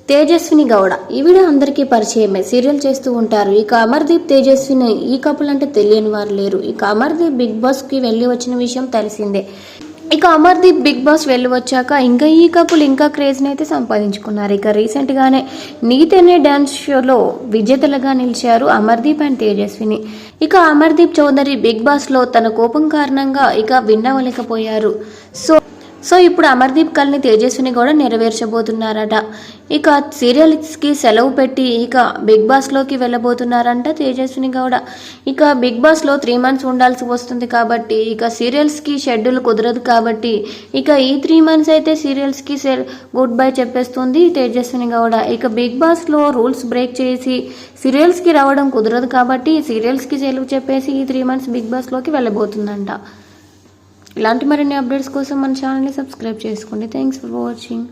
తేజస్విని గౌడ ఈవిడ అందరికీ పరిచయమే, సీరియల్ చేస్తూ ఉంటారు. ఇక అమర్దీప్ తేజస్విని ఈ కపుల్ అంటే తెలియని వారు లేరు. ఇక అమర్దీప్ బిగ్ బాస్ కి వెళ్ళి వచ్చిన విషయం తెలిసిందే. ఇక అమర్దీప్ బిగ్ బాస్ వెళ్ళి వచ్చాక ఇంకా ఈ కపుల్ ఇంకా క్రేజ్ని అయితే సంపాదించుకున్నారు. ఇక రీసెంట్ గానే నీతి అనే డాన్స్ షోలో విజేతలుగా నిలిచారు అమర్దీప్ అండ్ తేజస్విని. ఇక అమర్దీప్ చౌదరి బిగ్ బాస్ లో తన కోపం కారణంగా ఇక విన్ అవ్వలేకపోయారు. సో ఇప్పుడు అమర్దీప్ కల్ని తేజస్విని కూడా నెరవేర్చబోతున్నారట. ఇక సీరియల్స్కి సెలవు పెట్టి ఇక బిగ్ బాస్లోకి వెళ్ళబోతున్నారంట తేజస్విని గౌడ. ఇక బిగ్ బాస్లో 3 months ఉండాల్సి వస్తుంది కాబట్టి ఇక సీరియల్స్కి షెడ్యూల్ కుదరదు కాబట్టి ఇక ఈ 3 months అయితే సీరియల్స్కి గుడ్ బై చెప్పేస్తుంది తేజస్విని గౌడ. ఇక బిగ్ బాస్లో రూల్స్ బ్రేక్ చేసి సీరియల్స్కి రావడం కుదరదు కాబట్టి సీరియల్స్కి సెలవు చెప్పేసి ఈ 3 months బిగ్ బాస్లోకి వెళ్ళబోతుందంట. ఇలాంటి మరిన్ని అప్డేట్స్ కోసం మన ఛానల్ని సబ్స్క్రైబ్ చేసుకోండి. Thanks for watching.